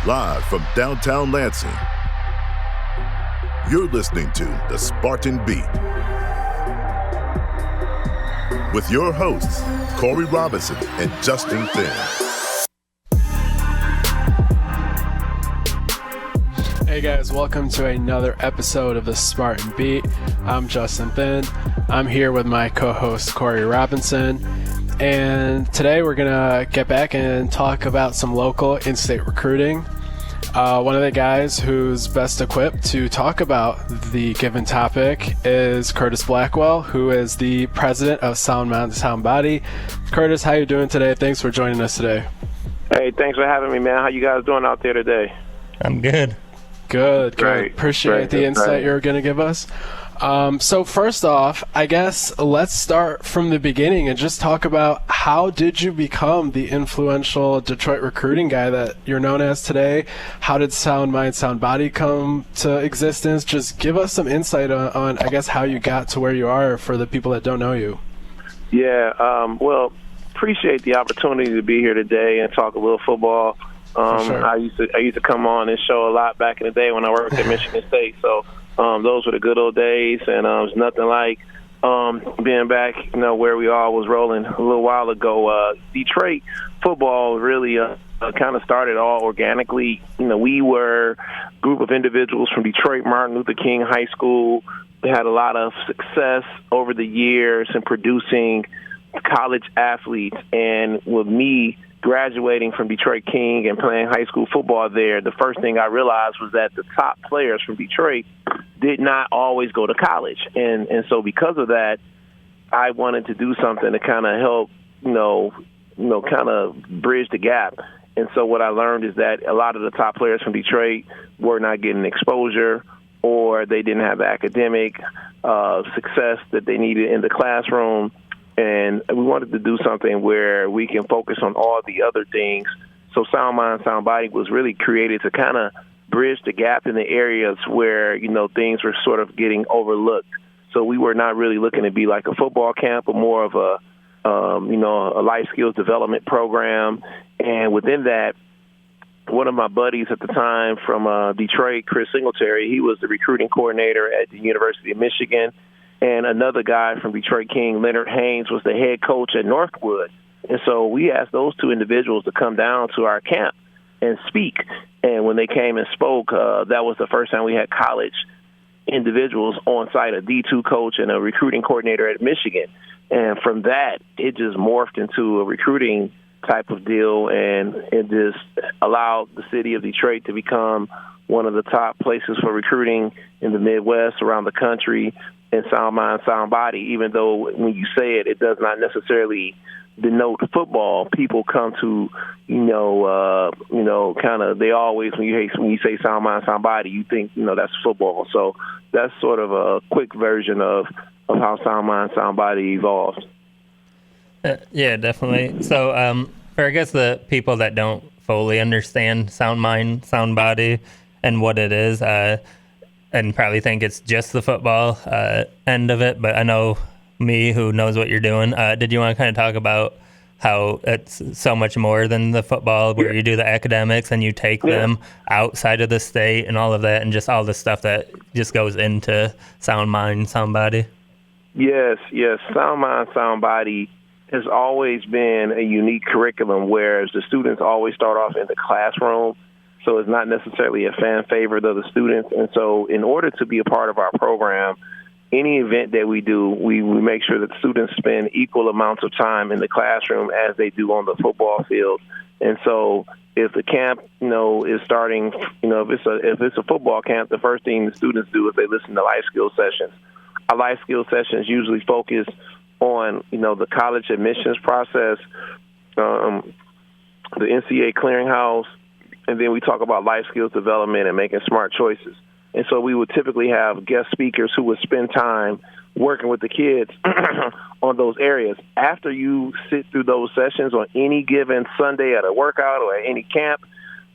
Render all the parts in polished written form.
Live from downtown Lansing, you're listening to the Spartan Beat with your hosts, Corey Robinson and Justin Finn. Hey guys, welcome to another episode of the Spartan Beat. I'm Justin Finn. I'm here with my co-host, Corey Robinson. And today we're going to get back and talk about some local in-state recruiting. One of the guys who's best equipped to talk about the given topic is Curtis Blackwell, who is the president of Sound Mind, Sound Body. Curtis, how you doing today? Thanks for joining us today. Hey, thanks for having me, man. How you guys doing out there today? I'm good. Good. Great. Appreciate the insight you're going to give us. So first off, I guess let's start from the beginning and just talk about how did you become the influential Detroit recruiting guy that you're known as today? How did Sound Mind, Sound Body come to existence? Just give us some insight on I guess, how you got to where you are for the people that don't know you. Yeah, well, appreciate the opportunity to be here today and talk a little football. Sure. I used to come on this show a lot back in the day when I worked at Michigan State, so those were the good old days, and it's nothing like being back, where we all was rolling a little while ago. Detroit football really kind of started all organically. We were a group of individuals from Detroit Martin Luther King High School. We had a lot of success over the years in producing college athletes, and with me graduating from Detroit King and playing high school football there, the first thing I realized was that the top players from Detroit did not always go to college. And so because of that, I wanted to do something to kind of help, kind of bridge the gap. And so what I learned is that a lot of the top players from Detroit were not getting exposure, or they didn't have academic success that they needed in the classroom. And we wanted to do something where we can focus on all the other things. So Sound Mind, Sound Body was really created to kind of bridge the gap in the areas where, things were sort of getting overlooked. So we were not really looking to be like a football camp, but more of a life skills development program. And within that, one of my buddies at the time from Detroit, Chris Singletary, he was the recruiting coordinator at the University of Michigan. And another guy from Detroit King, Leonard Haynes, was the head coach at Northwood. And so we asked those two individuals to come down to our camp and speak. And when they came and spoke, that was the first time we had college individuals on site, a D2 coach and a recruiting coordinator at Michigan. And from that, it just morphed into a recruiting type of deal, and it just allowed the city of Detroit to become one of the top places for recruiting in the Midwest, around the country. And Sound Mind, Sound Body, even though when you say it, it does not necessarily denote football. People come to, kind of, they always, when you say Sound Mind, Sound Body, you think, that's football. So that's sort of a quick version of how Sound Mind, Sound Body evolved. Yeah, definitely. So for, I guess, the people that don't fully understand Sound Mind, Sound Body and what it is, and probably think it's just the football end of it, but I know me who knows what you're doing. Did you want to kind of talk about how it's so much more than the football, where you do the academics and you take them outside of the state and all of that, and just all the stuff that just goes into Sound Mind, Sound Body? Yes. Sound Mind, Sound Body has always been a unique curriculum, whereas the students always start off in the classroom. So it's not necessarily a fan favorite of the students. And so in order to be a part of our program, any event that we do, we make sure that students spend equal amounts of time in the classroom as they do on the football field. And so if the camp, is starting, if it's a football camp, the first thing the students do is they listen to life skills sessions. Our life skills sessions usually focus on, the college admissions process, the NCAA clearinghouse, and then we talk about life skills development and making smart choices. And so we would typically have guest speakers who would spend time working with the kids on those areas. After you sit through those sessions on any given Sunday at a workout or at any camp,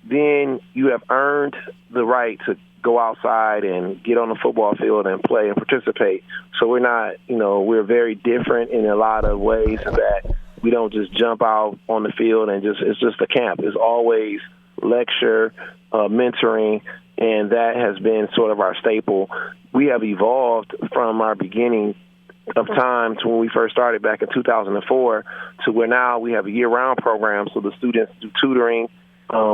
then you have earned the right to go outside and get on the football field and play and participate. So we're not, we're very different in a lot of ways that we don't just jump out on the field and it's just a camp. It's always lecture, mentoring, and that has been sort of our staple. We have evolved from our beginning of time to when we first started back in 2004 to where now we have a year-round program, so the students do tutoring.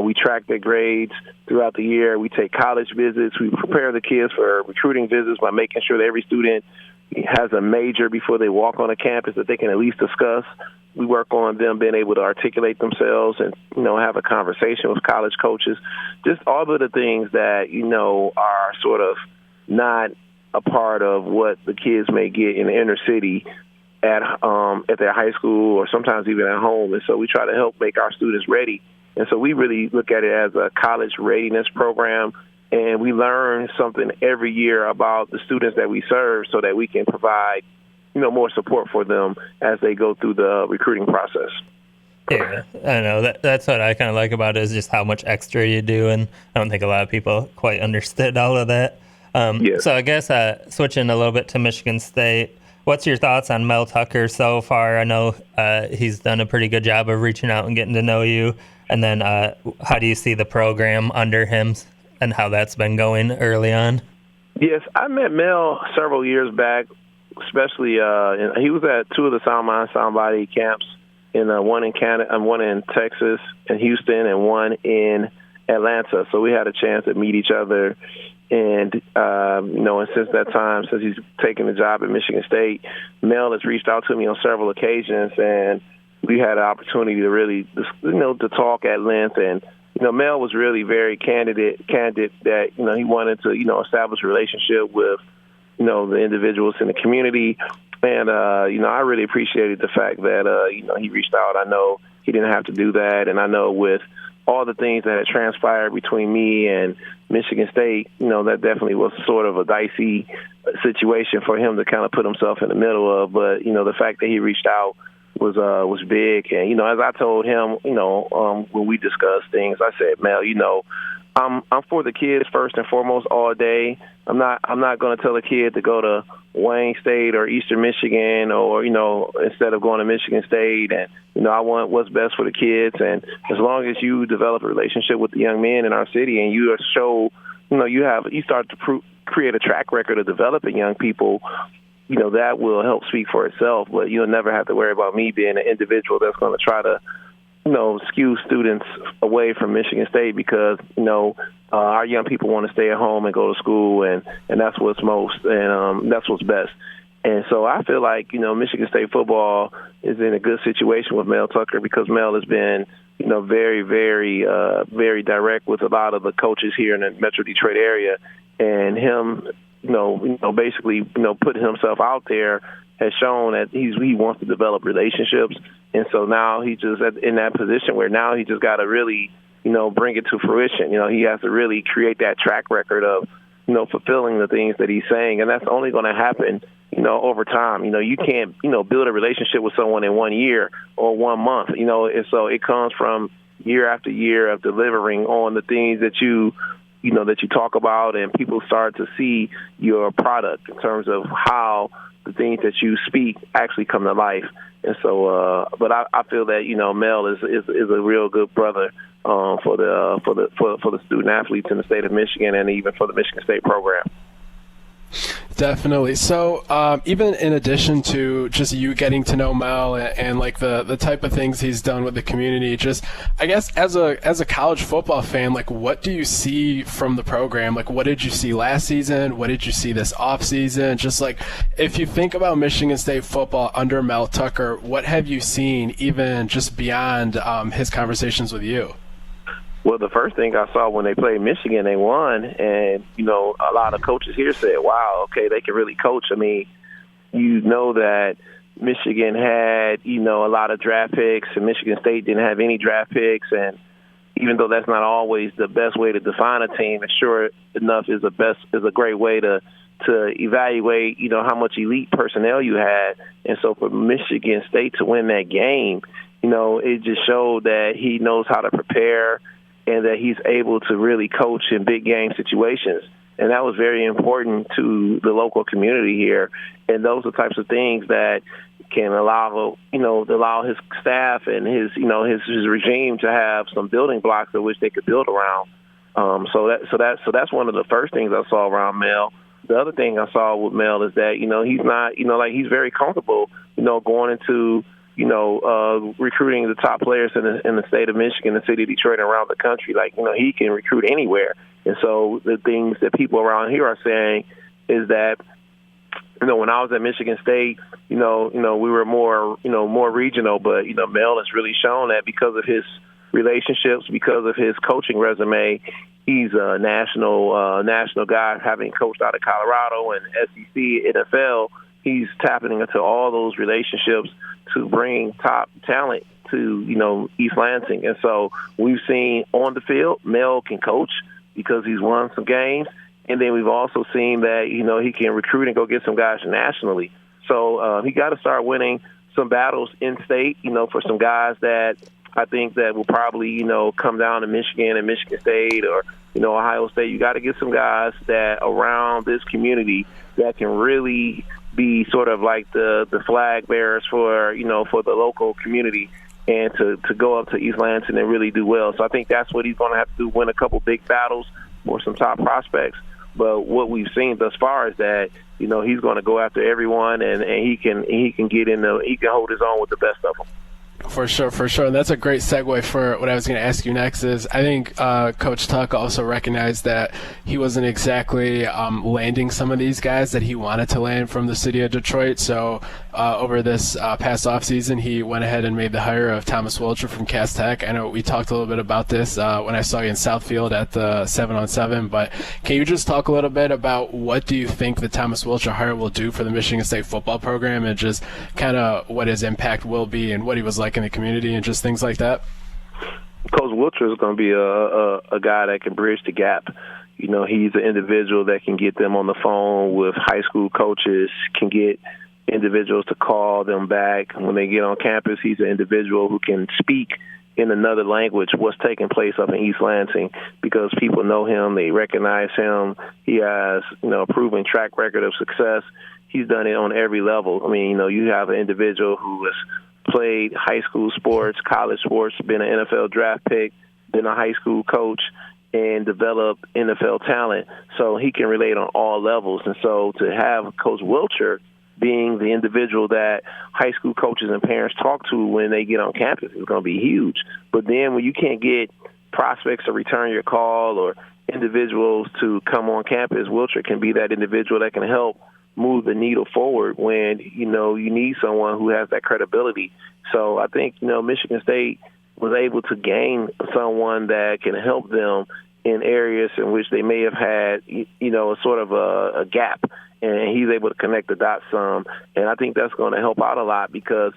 We track their grades throughout the year. We take college visits. We prepare the kids for recruiting visits by making sure that every student has a major before they walk on a campus that they can at least discuss. We work on them being able to articulate themselves and, have a conversation with college coaches. Just all of the things that, are sort of not a part of what the kids may get in the inner city at their high school or sometimes even at home. And so we try to help make our students ready. And so we really look at it as a college readiness program, and we learn something every year about the students that we serve so that we can provide, more support for them as they go through the recruiting process. Yeah, I know. That's what I kind of like about it is just how much extra you do, and I don't think a lot of people quite understood all of that. Yes. So I guess switching a little bit to Michigan State, what's your thoughts on Mel Tucker so far? I know he's done a pretty good job of reaching out and getting to know you. And then how do you see the program under him and how that's been going early on? Yes, I met Mel several years back, especially he was at two of the Sound Mind, Sound Body camps, one in Canada, one in Texas and Houston, and one in Atlanta. So we had a chance to meet each other. And, and since that time, since he's taken the job at Michigan State, Mel has reached out to me on several occasions, and we had an opportunity to really, to talk at length. And, Mel was really very candid that, he wanted to, establish a relationship with, the individuals in the community. And, I really appreciated the fact that, he reached out. I know he didn't have to do that. And I know with all the things that had transpired between me and Michigan State, that definitely was sort of a dicey situation for him to kind of put himself in the middle of. But, the fact that he reached out was big. And, as I told him, when we discussed things, I said, Mel, I'm for the kids first and foremost all day. I'm not going to tell a kid to go to Wayne State or Eastern Michigan or, instead of going to Michigan State. And, I want what's best for the kids. And as long as you develop a relationship with the young men in our city and you show, you start to create a track record of developing young people, that will help speak for itself. But you'll never have to worry about me being an individual that's going to try to, skew students away from Michigan State because, our young people want to stay at home and go to school, and that's what's most, and that's what's best. And so I feel like, Michigan State football is in a good situation with Mel Tucker because Mel has been, very, very, very direct with a lot of the coaches here in the Metro Detroit area. And him, basically, putting himself out there has shown that he wants to develop relationships. And so now he's just in that position where now he just got to really, bring it to fruition. He has to really create that track record of, fulfilling the things that he's saying. And that's only going to happen, over time. You can't, build a relationship with someone in 1 year or 1 month, and so it comes from year after year of delivering on the things that you talk about, and people start to see your product in terms of how the things that you speak actually come to life. And so, but I feel that Mel is a real good brother for the student athletes in the state of Michigan and even for the Michigan State program. Definitely. So even in addition to just you getting to know Mel and like the type of things he's done with the community, just I guess as a college football fan, like what do you see from the program? Like what did you see last season? What did you see this off season? Just like if you think about Michigan State football under Mel Tucker, what have you seen even just beyond his conversations with you? Well, the first thing I saw when they played Michigan, they won, and, a lot of coaches here said, wow, okay, they can really coach. I mean, that Michigan had, a lot of draft picks, and Michigan State didn't have any draft picks, and even though that's not always the best way to define a team, it sure enough is a great way to evaluate, how much elite personnel you had. And so for Michigan State to win that game, it just showed that he knows how to prepare and that he's able to really coach in big game situations. And that was very important to the local community here. And those are types of things that can allow his staff and his regime to have some building blocks of which they could build around. So that's one of the first things I saw around Mel. The other thing I saw with Mel is that he's not he's very comfortable going into recruiting the top players in the state of Michigan, the city of Detroit, and around the country. He can recruit anywhere. And so the things that people around here are saying is that when I was at Michigan State, we were more regional, but Mel has really shown that because of his relationships, because of his coaching resume, he's a national guy, having coached out of Colorado and SEC, NFL. He's tapping into all those relationships to bring top talent to, East Lansing. And so we've seen on the field, Mel can coach because he's won some games. And then we've also seen that, he can recruit and go get some guys nationally. So he got to start winning some battles in state, for some guys that I think that will probably, come down to Michigan and Michigan State or, Ohio State. You got to get some guys that around this community that can really be sort of like the flag bearers for, for the local community and to go up to East Lansing and really do well. So I think that's what he's going to have to do, win a couple big battles for some top prospects. But what we've seen thus far is that, he's going to go after everyone and he can get he can hold his own with the best of them. For sure. And that's a great segue for what I was going to ask you next is I think Coach Tuck also recognized that he wasn't exactly landing some of these guys that he wanted to land from the city of Detroit. So over this past offseason, he went ahead and made the hire of Thomas Wilcher from Cass Tech. I know we talked a little bit about this when I saw you in Southfield at the 7-on-7, but can you just talk a little bit about what do you think the Thomas Wilcher hire will do for the Michigan State football program and just kind of what his impact will be and what he was like in the community and just things like that? Coach Wilcher is going to be a guy that can bridge the gap. He's an individual that can get them on the phone with high school coaches, can get individuals to call them back when they get on campus. He's an individual who can speak in another language what's taking place up in East Lansing because people know him, they recognize him. He has, a proven track record of success. He's done it on every level. I mean, you have an individual who has played high school sports, college sports, been an NFL draft pick, been a high school coach, and developed NFL talent. So he can relate on all levels. And so to have Coach Wilcher being the individual that high school coaches and parents talk to when they get on campus is going to be huge. But then when you can't get prospects to return your call or individuals to come on campus, Wilcher can be that individual that can help move the needle forward when, you need someone who has that credibility. So I think, Michigan State was able to gain someone that can help them in areas in which they may have had, a sort of a gap. And he's able to connect the dots some. And I think that's going to help out a lot because,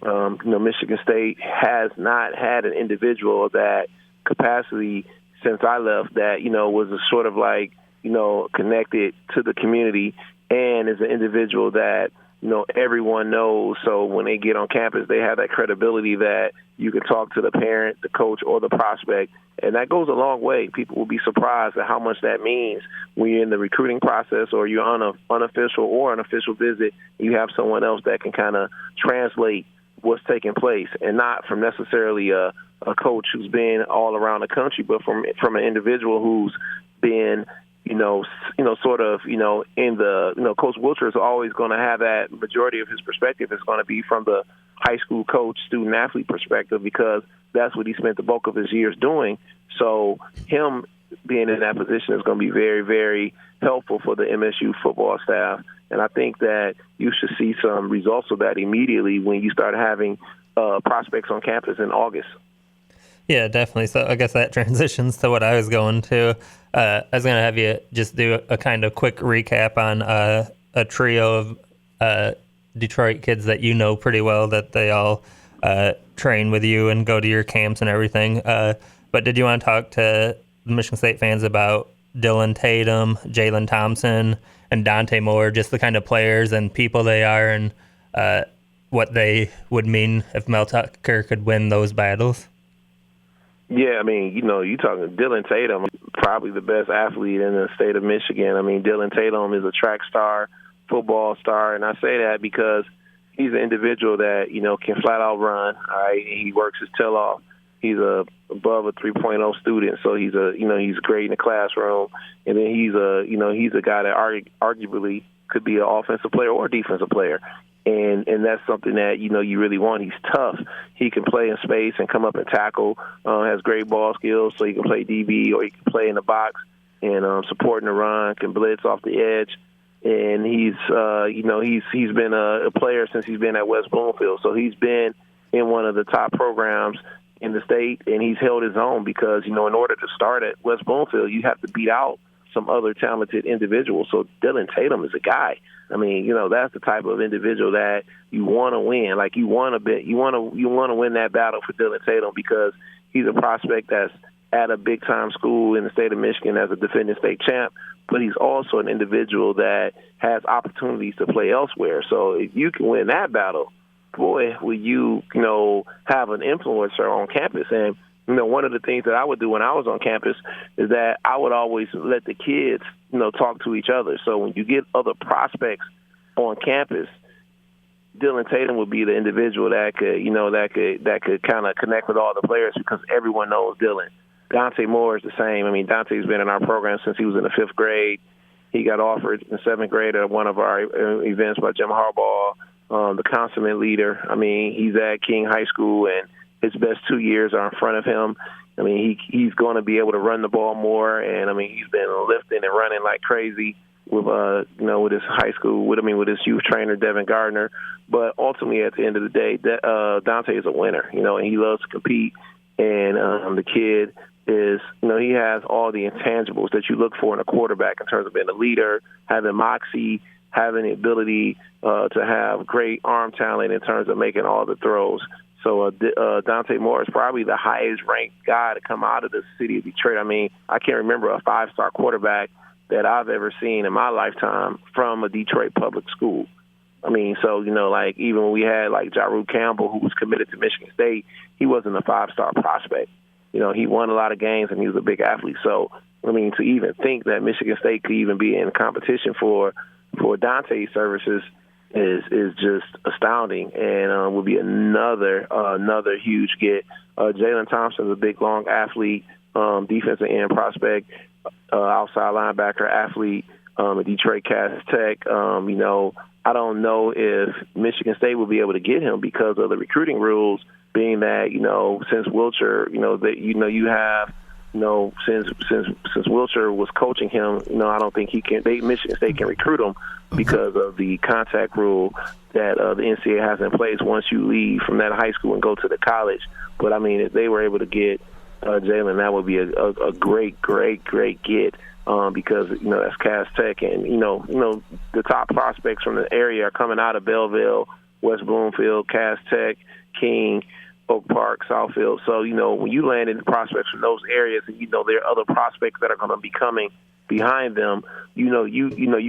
Michigan State has not had an individual of that capacity since I left that, was a sort of like, connected to the community and is an individual that, everyone knows. So when they get on campus, they have that credibility that you can talk to the parent, the coach, or the prospect. And that goes a long way. People will be surprised at how much that means when you're in the recruiting process or you're on an unofficial or an official visit. You have someone else that can kind of translate what's taking place and not from necessarily a coach who's been all around the country, but from an individual who's been Coach Wilcher is always going to have that majority of his perspective is going to be from the high school coach, student athlete perspective because that's what he spent the bulk of his years doing. So him being in that position is going to be very, very helpful for the MSU football staff. And I think that you should see some results of that immediately when you start having prospects on campus in August. Yeah, definitely. So I guess that transitions to what I was going to. I was going to have you just do a kind of quick recap on a trio of Detroit kids that you know pretty well, that they all train with you and go to your camps and everything. But did you want to talk to the Michigan State fans about Dylan Tatum, Jalen Thompson, and Dante Moore, just the kind of players and people they are and what they would mean if Mel Tucker could win those battles? Yeah, I mean, you talking Dylan Tatum, probably the best athlete in the state of Michigan. I mean, Dylan Tatum is a track star, football star, and I say that because he's an individual that, can flat out run. All right, he works his tail off. He's above a 3.0 student, so he's great in the classroom. And then he's a guy that arguably could be an offensive player or a defensive player. And that's something that, you really want. He's tough. He can play in space and come up and tackle, has great ball skills, so he can play DB or he can play in the box and supporting the run, can blitz off the edge. And he's been a player since he's been at West Bloomfield. So he's been in one of the top programs in the state, and he's held his own because, in order to start at West Bloomfield, you have to beat out some other talented individuals. So Dylan Tatum is a guy. I mean, that's the type of individual that you want to win. Like you want to win that battle for Dylan Tatum because he's a prospect that's at a big time school in the state of Michigan as a defending state champ, but he's also an individual that has opportunities to play elsewhere. So if you can win that battle, boy, will you have an influencer on campus. And one of the things that I would do when I was on campus is that I would always let the kids, talk to each other. So when you get other prospects on campus, Dylan Tatum would be the individual that could kind of connect with all the players because everyone knows Dylan. Dante Moore is the same. I mean, Dante's been in our program since he was in the 5th grade. He got offered in 7th grade at one of our events by Jim Harbaugh, the consummate leader. I mean, he's at King High School, and his best 2 years are in front of him. I mean, he's going to be able to run the ball more, and I mean, he's been lifting and running like crazy with with his high school, with his youth trainer Devin Gardner. But ultimately, at the end of the day, Dante is a winner, and he loves to compete. And the kid is, he has all the intangibles that you look for in a quarterback in terms of being a leader, having moxie, having the ability to have great arm talent in terms of making all the throws. So Dante Moore is probably the highest-ranked guy to come out of the city of Detroit. I mean, I can't remember a 5-star quarterback that I've ever seen in my lifetime from a Detroit public school. I mean, so, like even when we had like Jaru Campbell, who was committed to Michigan State, he wasn't a 5-star prospect. He won a lot of games and he was a big athlete. So, I mean, to even think that Michigan State could even be in competition for Dante's services is just astounding, and would be another huge get. Jalen Thompson's a big, long athlete, defensive end prospect, outside linebacker athlete at Detroit Cass Tech. I don't know if Michigan State will be able to get him because of the recruiting rules, being that since Wilcher, that you have. Since Wilcher was coaching him, I don't think Michigan State can recruit him because of the contact rule that the NCAA has in place once you leave from that high school and go to the college. But, I mean, if they were able to get Jalen, that would be a great get because, that's Cass Tech. And, the top prospects from the area are coming out of Belleville, West Bloomfield, Cass Tech, King, Oak Park, Southfield. So, when you land in prospects from those areas and there are other prospects that are going to be coming behind them, you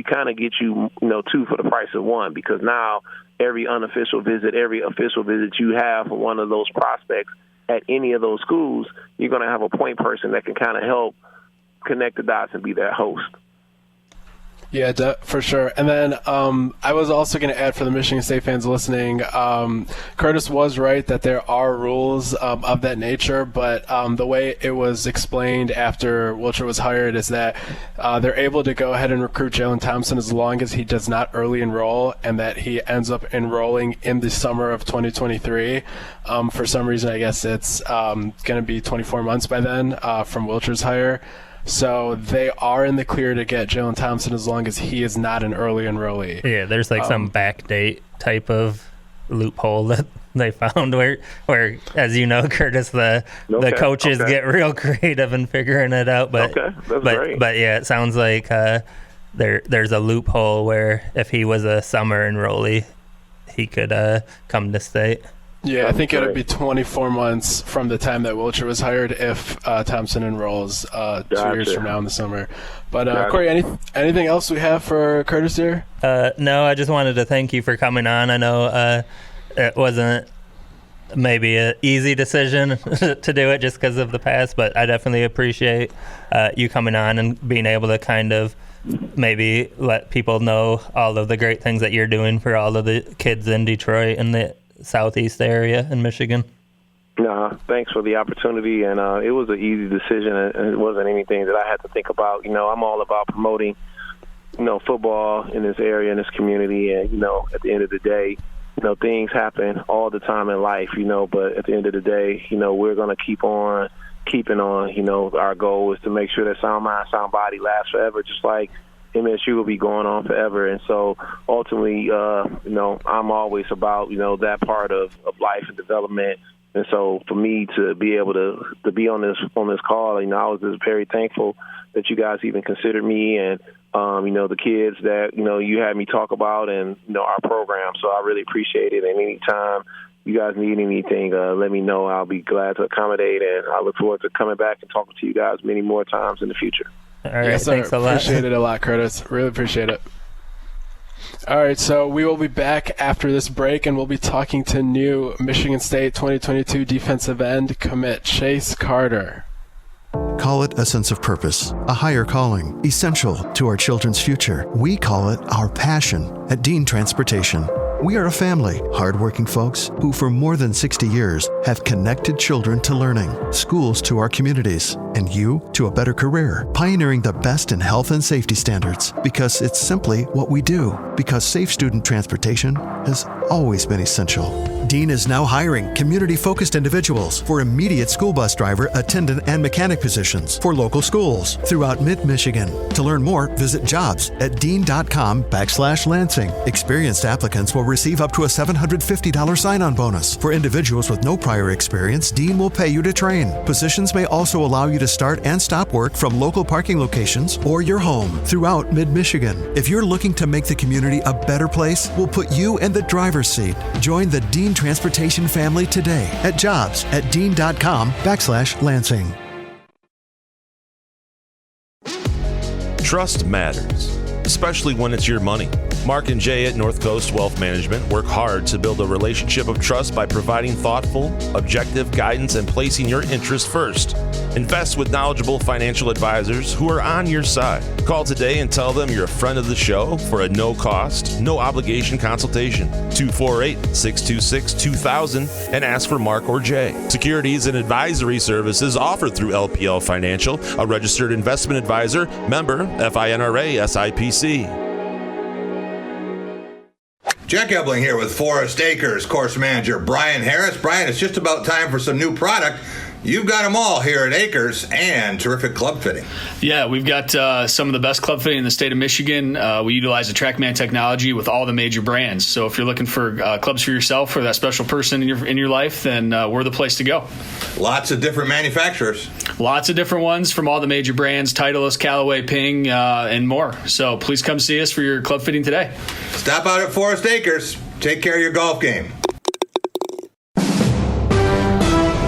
kind of get two for the price of one, because now every official visit you have for one of those prospects at any of those schools, you're going to have a point person that can kind of help connect the dots and be that host. Yeah, for sure. And then I was also going to add for the Michigan State fans listening, Curtis was right that there are rules of that nature, but the way it was explained after Wilcher was hired is that they're able to go ahead and recruit Jalen Thompson as long as he does not early enroll, and that he ends up enrolling in the summer of 2023. For some reason, I guess it's going to be 24 months by then from Wilcher's hire. So they are in the clear to get Jalen Thompson as long as he is not an early enrollee. Yeah, there's like some backdate type of loophole that they found where as you know, Curtis, the coaches get real creative in figuring it out. But great. But yeah, it sounds like there's a loophole where if he was a summer enrollee, he could come to state. Yeah, I think it would be 24 months from the time that Wilcher was hired if Thompson enrolls 2 years from now in the summer. But, Corey, anything else we have for Curtis here? No, I just wanted to thank you for coming on. I know it wasn't maybe an easy decision to do it just because of the past, but I definitely appreciate you coming on and being able to kind of maybe let people know all of the great things that you're doing for all of the kids in Detroit and the Southeast area in Michigan. Thanks for the opportunity, and it was an easy decision, and it wasn't anything that I had to think about. I'm all about promoting, football in this area, in this community, and, at the end of the day, things happen all the time in life, but at the end of the day, we're going to keep on keeping on. Our goal is to make sure that sound mind, sound body lasts forever, just like MSU will be going on forever. And so ultimately, I'm always about, that part of life and development. And so for me to be able to be on this call, I was just very thankful that you guys even considered me and, the kids that, you had me talk about and, our program. So I really appreciate it. And anytime you guys need anything, let me know. I'll be glad to accommodate, and I look forward to coming back and talking to you guys many more times in the future. All right, yes, thanks a lot. Appreciate it a lot, Curtis. Really appreciate it. All right, so we will be back after this break, and we'll be talking to new Michigan State 2022 defensive end commit Chase Carter. Call it a sense of purpose, a higher calling, essential to our children's future. We call it our passion at Dean Transportation. We are a family, hardworking folks who for more than 60 years have connected children to learning, schools to our communities, and you to a better career, pioneering the best in health and safety standards because it's simply what we do, because safe student transportation has always been essential. Dean is now hiring community-focused individuals for immediate school bus driver, attendant, and mechanic positions for local schools throughout mid-Michigan. To learn more, visit jobs@dean.com/Lansing. Experienced applicants will receive up to a $750 sign-on bonus. For individuals with no prior experience, Dean will pay you to train. Positions may also allow you to start and stop work from local parking locations or your home throughout mid-Michigan. If you're looking to make the community a better place, we'll put you in the driver's seat. Join the Dean Transportation family today at jobs@dean.com/Lansing. Trust matters, especially when it's your money. Mark and Jay at North Coast Wealth Management work hard to build a relationship of trust by providing thoughtful, objective guidance and placing your interests first. Invest with knowledgeable financial advisors who are on your side. Call today and tell them you're a friend of the show for a no-cost, no-obligation consultation. 248-626-2000 and ask for Mark or Jay. Securities and advisory services offered through LPL Financial, a registered investment advisor, member FINRA SIPC. Jack Ebling here with Forest Acres course manager Brian Harris. Brian, it's just about time for some new product. You've got them all here at Acres and terrific club fitting. Yeah, we've got some of the best club fitting in the state of Michigan. We utilize the TrackMan technology with all the major brands. So if you're looking for clubs for yourself or that special person in your life, then we're the place to go. Lots of different manufacturers. Lots of different ones from all the major brands, Titleist, Callaway, Ping, and more. So please come see us for your club fitting today. Stop out at Forest Acres. Take care of your golf game.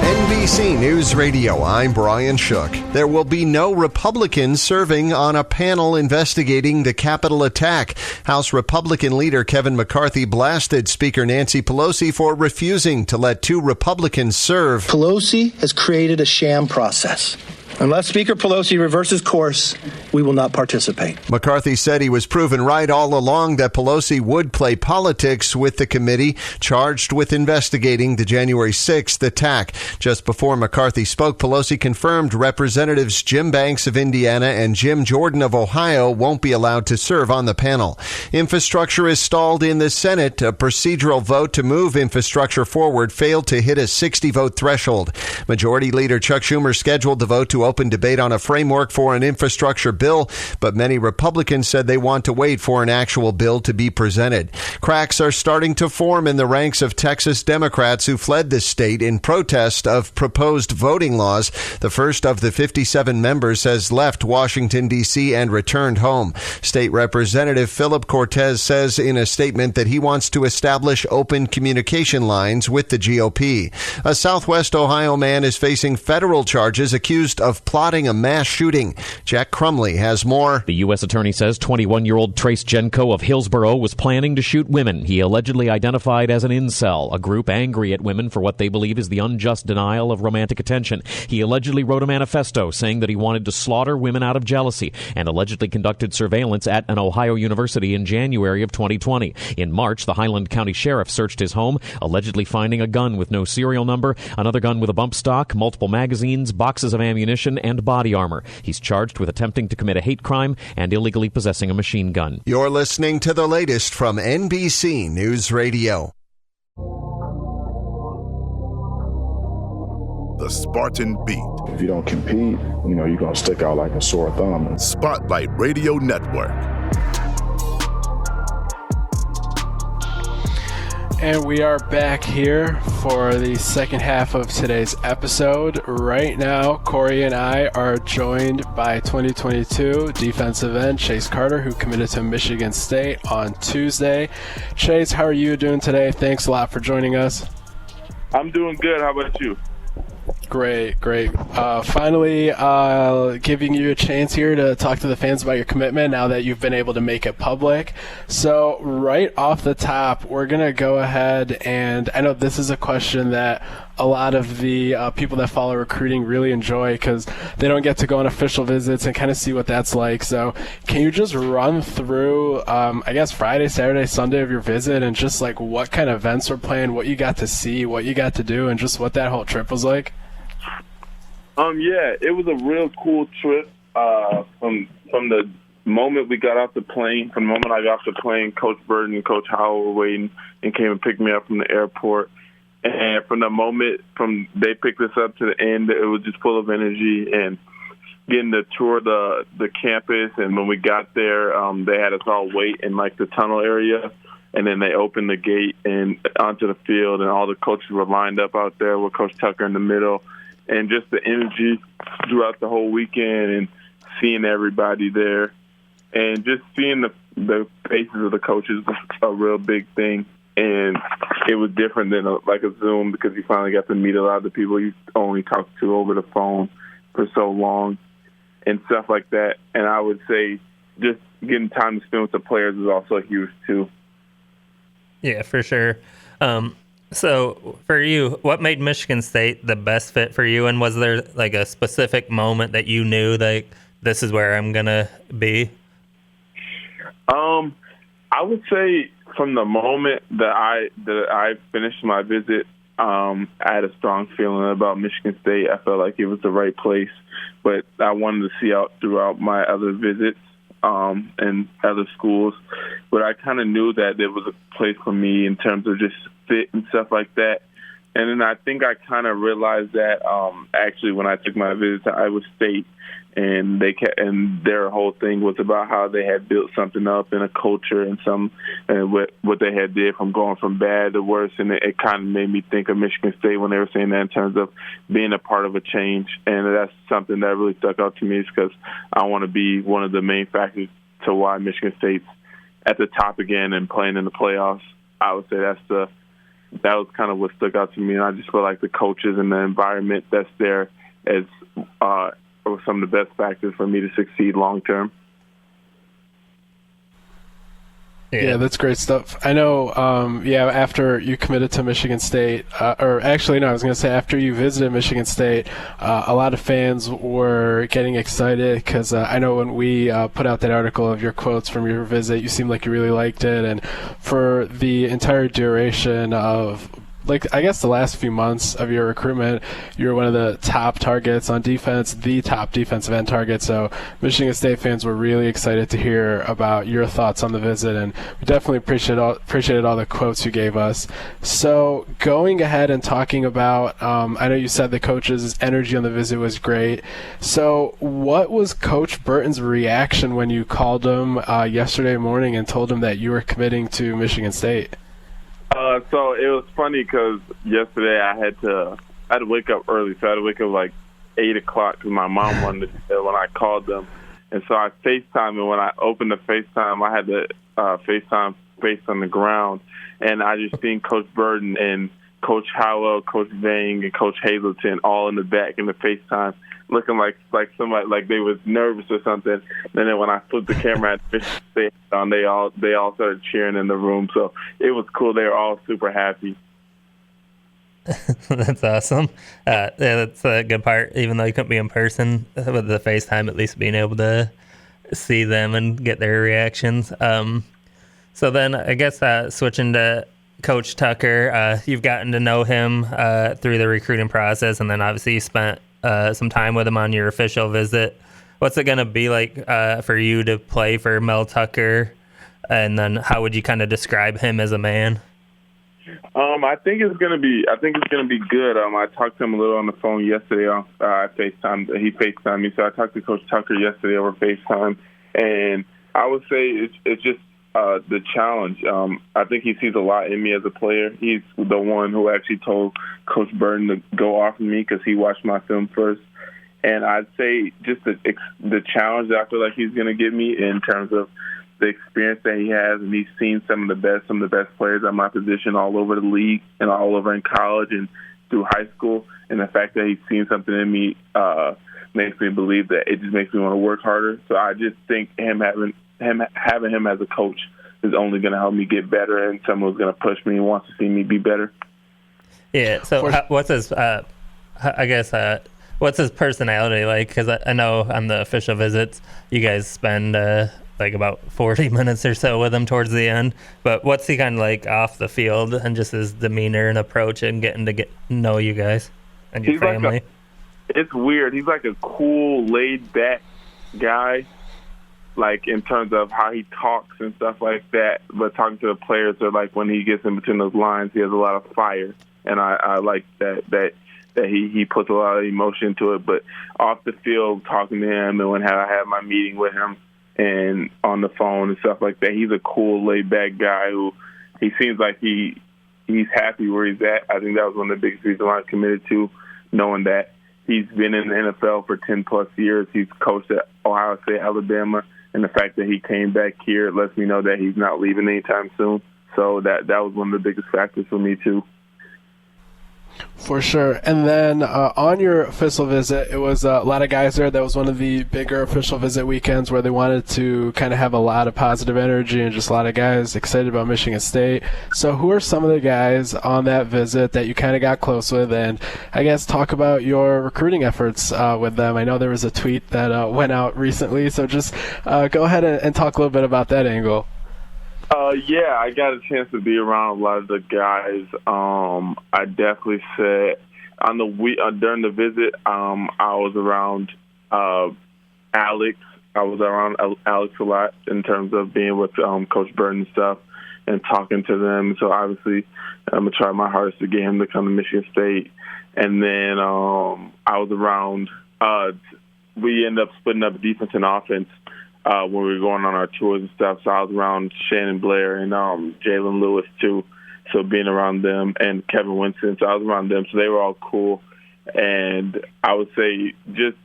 NBC News Radio, I'm Brian Shook. There will be no Republicans serving on a panel investigating the Capitol attack. House Republican leader Kevin McCarthy blasted Speaker Nancy Pelosi for refusing to let two Republicans serve. Pelosi has created a sham process. Unless Speaker Pelosi reverses course, we will not participate. McCarthy said he was proven right all along that Pelosi would play politics with the committee charged with investigating the January 6th attack. Just before McCarthy spoke, Pelosi confirmed Representatives Jim Banks of Indiana and Jim Jordan of Ohio won't be allowed to serve on the panel. Infrastructure is stalled in the Senate. A procedural vote to move infrastructure forward failed to hit a 60-vote threshold. Majority Leader Chuck Schumer scheduled the vote to open debate on a framework for an infrastructure bill, but many Republicans said they want to wait for an actual bill to be presented. Cracks are starting to form in the ranks of Texas Democrats who fled the state in protest of proposed voting laws. The first of the 57 members has left Washington, D.C. and returned home. State Representative Philip Cortez says in a statement that he wants to establish open communication lines with the GOP. A Southwest Ohio man is facing federal charges accused of of plotting a mass shooting. Jack Crumley has more. The U.S. Attorney says 21-year-old Trace Genko of Hillsborough was planning to shoot women. He allegedly identified as an incel, a group angry at women for what they believe is the unjust denial of romantic attention. He allegedly wrote a manifesto saying that he wanted to slaughter women out of jealousy and allegedly conducted surveillance at an Ohio university in January of 2020. In March, the Highland County Sheriff searched his home, allegedly finding a gun with no serial number, another gun with a bump stock, multiple magazines, boxes of ammunition, and body armor. He's charged with attempting to commit a hate crime and illegally possessing a machine gun. You're listening to the latest from NBC News Radio. The Spartan Beat. If you don't compete, you're going to stick out like a sore thumb. Spotlight Radio Network. And we are back here for the second half of today's episode. Right now, Corey and I are joined by 2022 defensive end Chase Carter, who committed to Michigan State on Tuesday. Chase, how are you doing today? Thanks a lot for joining us. I'm doing good. How about you? Great. Finally, giving you a chance here to talk to the fans about your commitment now that you've been able to make it public. So right off the top, we're going to go ahead, and I know this is a question that a lot of the people that follow recruiting really enjoy because they don't get to go on official visits and kind of see what that's like. So can you just run through, Friday, Saturday, Sunday of your visit and just like what kind of events were planned, what you got to see, what you got to do, and just what that whole trip was like? Yeah, it was a real cool trip. From the moment we got off the plane, from the moment I got off the plane, Coach Burton and Coach Howell were waiting and came and picked me up from the airport. And from the moment they picked us up to the end, it was just full of energy and getting to tour the campus. And when we got there, they had us all wait in like the tunnel area. And then they opened the gate and onto the field, and all the coaches were lined up out there with Coach Tucker in the middle. And just the energy throughout the whole weekend and seeing everybody there and just seeing the faces of the coaches was a real big thing. And it was different than like a Zoom because you finally got to meet a lot of the people you only talked to over the phone for so long and stuff like that. And I would say just getting time to spend with the players is also huge too. Yeah, for sure. So for you, what made Michigan State the best fit for you? And was there like a specific moment that you knew like this is where I'm going to be? I would say from the moment that I finished my visit, I had a strong feeling about Michigan State. I felt like it was the right place, but I wanted to see out throughout my other visits and other schools. But I kind of knew that there was a place for me in terms of just fit and stuff like that. And then I think I kind of realized that actually when I took my visit to Iowa State, and their whole thing was about how they had built something up in a culture and what they had did from going from bad to worse. And it kind of made me think of Michigan State when they were saying that in terms of being a part of a change. And that's something that really stuck out to me is because I want to be one of the main factors to why Michigan State's at the top again and playing in the playoffs. I would say that was kind of what stuck out to me. And I just feel like the coaches and the environment that's there is were some of the best factors for me to succeed long term. Yeah, that's great stuff. I know, after you committed to Michigan State, after you visited Michigan State, a lot of fans were getting excited because I know when we put out that article of your quotes from your visit, you seemed like you really liked it. And for the entire duration of the last few months of your recruitment, you were one of the top targets on defense, the top defensive end target. So Michigan State fans were really excited to hear about your thoughts on the visit, and we definitely appreciated all the quotes you gave us. So going ahead and talking about, I know you said the coach's energy on the visit was great. So what was Coach Burton's reaction when you called him yesterday morning and told him that you were committing to Michigan State? So it was funny because yesterday I had to wake up early, so I had to wake up like 8 o'clock because my mom wanted to when I called them. And so I FaceTimed, and when I opened the FaceTime, I had the FaceTime face on the ground. And I just seen Coach Burton and Coach Howell, Coach Vang, and Coach Hazleton all in the back in the FaceTime. looking like somebody, like they was nervous or something. And then when I flipped the camera at Michigan State on, they all started cheering in the room. So it was cool. They were all super happy. That's awesome. Yeah, that's a good part. Even though you couldn't be in person, with the FaceTime, at least being able to see them and get their reactions. So then I guess switching to Coach Tucker, you've gotten to know him through the recruiting process, and then obviously you spent some time with him on your official visit. What's it going to be like for you to play for Mel Tucker, and then how would you kind of describe him as a man? I think it's gonna be good. I talked to him a little on the phone yesterday. FaceTime. He FaceTimed me, so I talked to Coach Tucker yesterday over FaceTime, and I would say it's just the challenge. I think he sees a lot in me as a player. He's the one who actually told Coach Burton to go off of me because he watched my film first. And I'd say just the challenge that I feel like he's going to give me in terms of the experience that he has, and he's seen some of the best players at my position all over the league and all over in college and through high school. And the fact that he's seen something in me makes me believe that it just makes me want to work harder. So I just think having him as a coach is only going to help me get better, and someone who's going to push me and wants to see me be better. Yeah. So what's his? What's his personality like? Because I know on the official visits, you guys spend like about 40 minutes or so with him towards the end. But what's he kind of like off the field, and just his demeanor and approach and getting to know you guys and your family? It's weird. He's like a cool, laid-back guy, like in terms of how he talks and stuff like that. But talking to the players, or like when he gets in between those lines, he has a lot of fire, and I like that he puts a lot of emotion into it. But off the field, talking to him, and when I had my meeting with him and on the phone and stuff like that, he's a cool, laid-back guy who he seems like he's happy where he's at. I think that was one of the biggest reasons why I committed to, knowing that he's been in the NFL for 10-plus years. He's coached at Ohio State, Alabama, and the fact that he came back here lets me know that he's not leaving anytime soon. So that was one of the biggest factors for me, too. For sure. And then on your official visit, it was a lot of guys there. That was one of the bigger official visit weekends where they wanted to kind of have a lot of positive energy and just a lot of guys excited about Michigan State. So who are some of the guys on that visit that you kind of got close with? And I guess talk about your recruiting efforts with them. I know there was a tweet that went out recently, so just go ahead and talk a little bit about that angle. Yeah, I got a chance to be around a lot of the guys. I definitely said during the visit, I was around Alex. I was around Alex a lot in terms of being with Coach Burton and stuff and talking to them. So obviously, I'm gonna try my hardest to get him to come to Michigan State. And then I was around. We ended up splitting up defense and offense when we were going on our tours and stuff. So I was around Shannon Blair and Jalen Lewis too. So being around them, and Kevin Winston. So I was around them. So they were all cool. And I would say just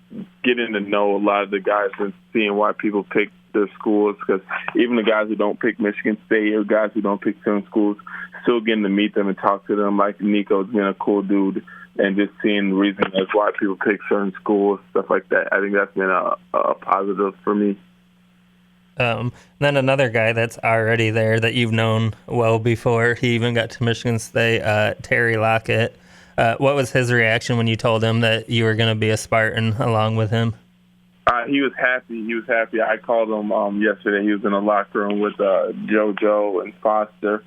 getting to know a lot of the guys and seeing why people pick their schools, because even the guys who don't pick Michigan State or guys who don't pick certain schools, still getting to meet them and talk to them, like Nico's been a cool dude, and just seeing the reason as why people pick certain schools, stuff like that. I think that's been a positive for me. Then another guy that's already there that you've known well before he even got to Michigan State, Terry Lockett. What was his reaction when you told him that you were going to be a Spartan along with him? He was happy. I called him yesterday. He was in the locker room with JoJo and Foster,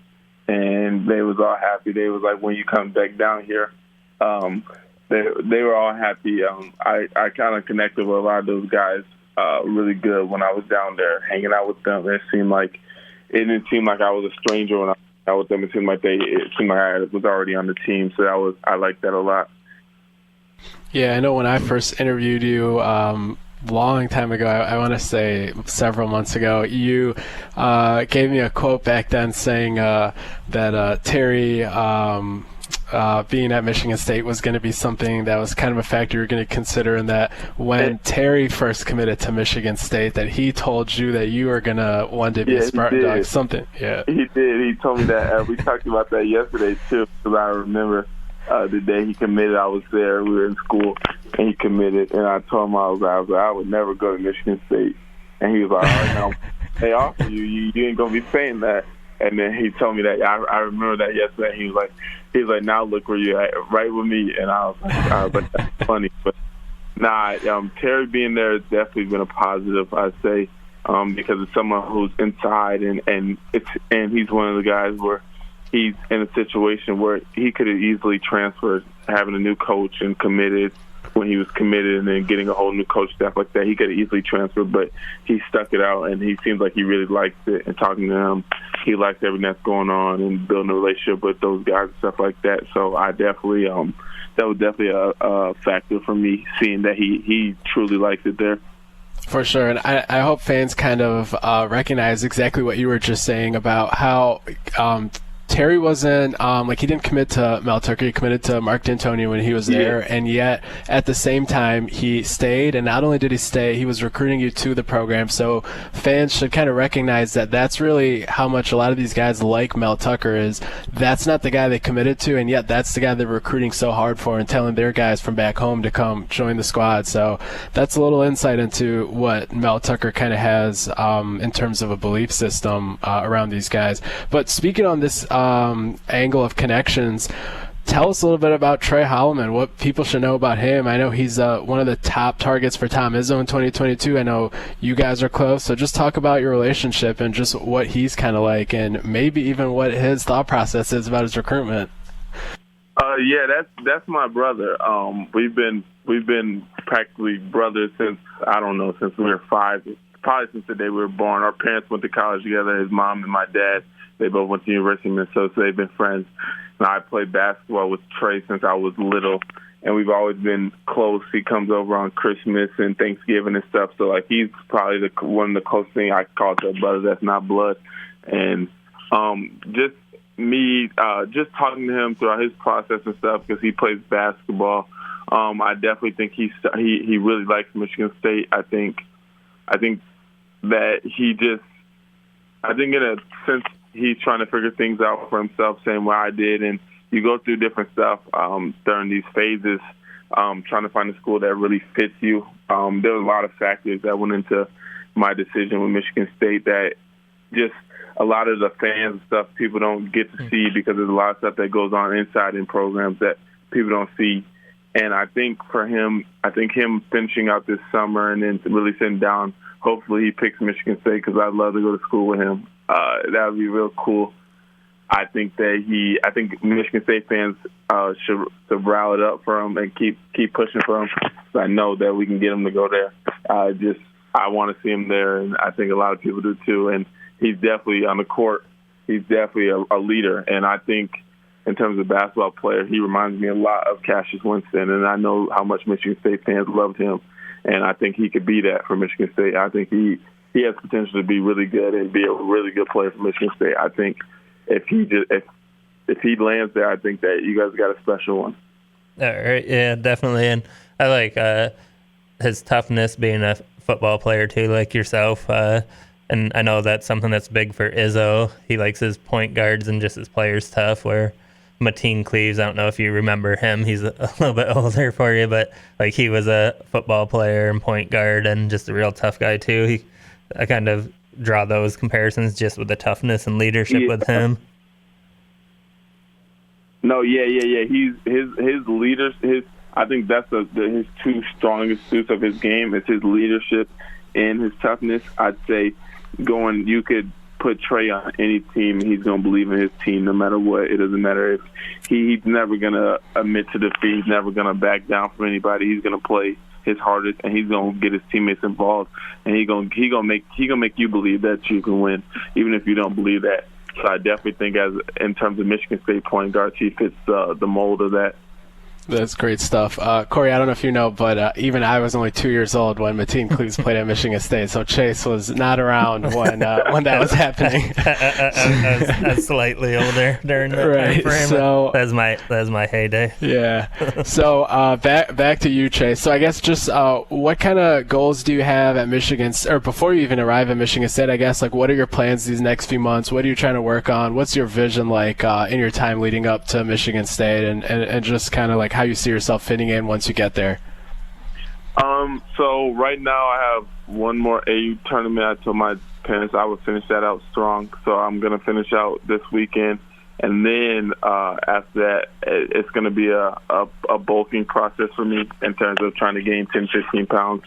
and they was all happy. They was like, when you come back down here, they were all happy. I kind of connected with a lot of those guys really good when I was down there hanging out with them. It didn't seem like I was a stranger when I was out with them. It seemed like I was already on the team. So I liked that a lot. Yeah, I know when I first interviewed you long time ago, I want to say several months ago, you gave me a quote back then saying that Terry being at Michigan State was going to be something that was kind of a factor you're going to consider, and that when Terry first committed to Michigan State, that he told you that you were going to one day be a Spartan dog, something. Yeah, he did. He told me that. We talked about that yesterday too, because I remember. the day he committed. I was there. We were in school, and he committed. And I told him I was like, I would never go to Michigan State. And he was like, all right, now they offer you. You ain't gonna be saying that. And then he told me that. I remember that yesterday. He was like, now look where you're at, right with me. And I was like, that's funny. But Terry being there has definitely been a positive, I'd say, because it's someone who's inside, and he's one of the guys where he's in a situation where he could have easily transferred, having a new coach and committed when he was committed, and then getting a whole new coach staff like that. He could have easily transferred, but he stuck it out, and he seems like he really likes it. And talking to him, he likes everything that's going on and building a relationship with those guys and stuff like that. So I definitely, that was definitely a factor for me, seeing that he truly likes it there. For sure, and I hope fans kind of recognize exactly what you were just saying about how Terry wasn't he didn't commit to Mel Tucker. He committed to Mark D'Antoni when he was there, and yet at the same time he stayed. And not only did he stay, he was recruiting you to the program. So fans should kind of recognize that that's really how much a lot of these guys like Mel Tucker is. That's not the guy they committed to, and yet that's the guy they're recruiting so hard for and telling their guys from back home to come join the squad. So that's a little insight into what Mel Tucker kind of has in terms of a belief system around these guys. But speaking on this angle of connections, tell us a little bit about Tre Holloman, what people should know about him. I know he's one of the top targets for Tom Izzo in 2022. I know you guys are close, so just talk about your relationship and just what he's kind of like, and maybe even what his thought process is about his recruitment. That's my brother. We've been practically brothers since we were 5, probably since the day we were born. Our parents went to college together. His mom and my dad, they both went to the University of Minnesota, so they've been friends. And I played basketball with Trey since I was little, and we've always been close. He comes over on Christmas and Thanksgiving and stuff, so he's probably one of the closest things I call to a brother that's not blood. And just talking to him throughout his process and stuff, because he plays basketball, I definitely think he really likes Michigan State. I think that in a sense, he's trying to figure things out for himself, same way I did. And you go through different stuff during these phases, trying to find a school that really fits you. There were a lot of factors that went into my decision with Michigan State that just a lot of the fans and stuff people don't get to see, because there's a lot of stuff that goes on inside in programs that people don't see. And I think for him, him finishing out this summer and then really sitting down, hopefully he picks Michigan State, because I'd love to go to school with him. That would be real cool. I think Michigan State fans should rally it up for him and keep pushing for him. So I know that we can get him to go there. I want to see him there, and I think a lot of people do too. And he's definitely on the court. He's definitely a leader, and I think in terms of basketball player, he reminds me a lot of Cassius Winston, and I know how much Michigan State fans loved him, and I think he could be that for Michigan State. I think he has potential to be really good and be a really good player for Michigan State. I think if he lands there, I think that you guys got a special one. All right, yeah, definitely. And I like his toughness, being a football player too, like yourself. And I know that's something that's big for Izzo. He likes his point guards and just his players tough, where Mateen Cleaves, I don't know if you remember him. He's a little bit older for you, but he was a football player and point guard and just a real tough guy too. I kind of draw those comparisons just with the toughness and leadership with him. No, yeah. His leaders. I think that's his two strongest suits of his game is his leadership and his toughness. I'd say you could put Trey on any team, he's going to believe in his team no matter what. It doesn't matter if he's never going to admit to defeat. He's never going to back down from anybody. He's going to play his hardest, and he's going to get his teammates involved, and he gonna make you believe that you can win, even if you don't believe that. So I definitely think, in terms of Michigan State point guards, he fits the mold of that. That's great stuff. Corey, I don't know if you know, but even I was only 2 years old when Mateen Cleaves played at Michigan State, so Chase was not around when that was happening. I was slightly older during that time frame. So that's my heyday. Yeah. So back to you, Chase. So I guess just what kind of goals do you have at Michigan, or before you even arrive at Michigan State, I guess, like what are your plans these next few months? What are you trying to work on? What's your vision like in your time leading up to Michigan State, and just kind of like how you see yourself fitting in once you get there? So right now I have one more AU tournament. I told my parents I would finish that out strong, so I'm going to finish out this weekend. And then after that, it's going to be a bulking process for me in terms of trying to gain 10, 15 pounds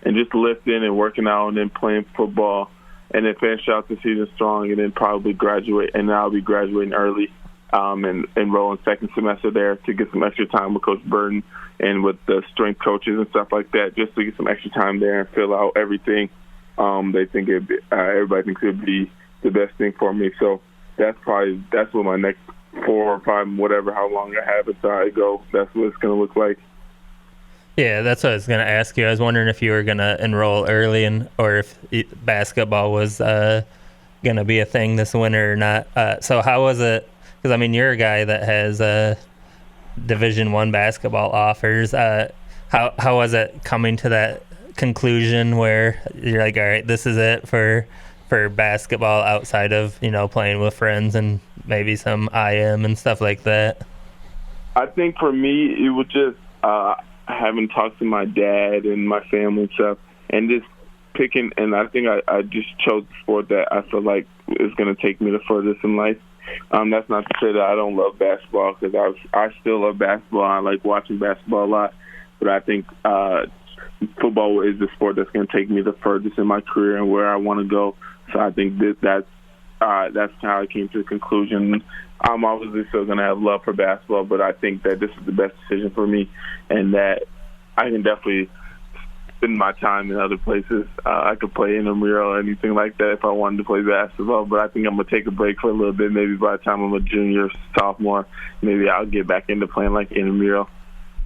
and just lifting and working out and then playing football and then finish out the season strong and then probably graduate. And I'll be graduating early and enroll in second semester there to get some extra time with Coach Burton and with the strength coaches and stuff like that, just to get some extra time there and fill out everything. They think everybody thinks it would be the best thing for me. So that's what my next 4 or 5, whatever, how long I have until I go, that's what it's going to look like. Yeah, that's what I was going to ask you. I was wondering if you were going to enroll early or if basketball was going to be a thing this winter or not. So how was it? Because, I mean, you're a guy that has Division I basketball offers. How was it coming to that conclusion where you're like, all right, this is it for basketball outside of, playing with friends and maybe some IM and stuff like that? I think for me, it was just having talked to my dad and my family and stuff and just picking, and I think I just chose the sport that I feel like is going to take me the furthest in life. That's not to say that I don't love basketball, because I still love basketball. I like watching basketball a lot, but I think football is the sport that's going to take me the furthest in my career and where I want to go. So I think that's how I came to the conclusion. I'm obviously still going to have love for basketball, but I think that this is the best decision for me and that I can definitely spend my time in other places. I could play intramural or anything like that if I wanted to play basketball, but I think I'm going to take a break for a little bit. Maybe by the time I'm a junior, sophomore, maybe I'll get back into playing like intramural.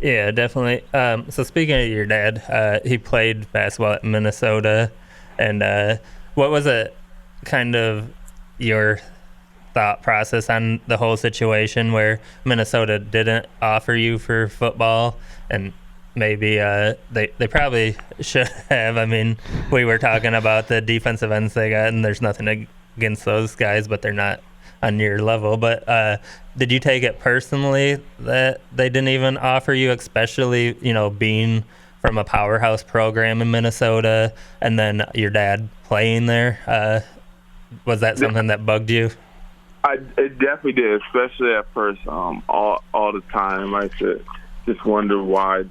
Yeah, definitely. So speaking of your dad, he played basketball at Minnesota, and what was it kind of your thought process on the whole situation where Minnesota didn't offer you for football, and maybe they probably should have? I mean, we were talking about the defensive ends they got, and there's nothing against those guys, but they're not on your level. But did you take it personally that they didn't even offer you, especially, being from a powerhouse program in Minnesota and then your dad playing there? Was that something that bugged you? It definitely did, especially at first. All the time, I said, just wonder why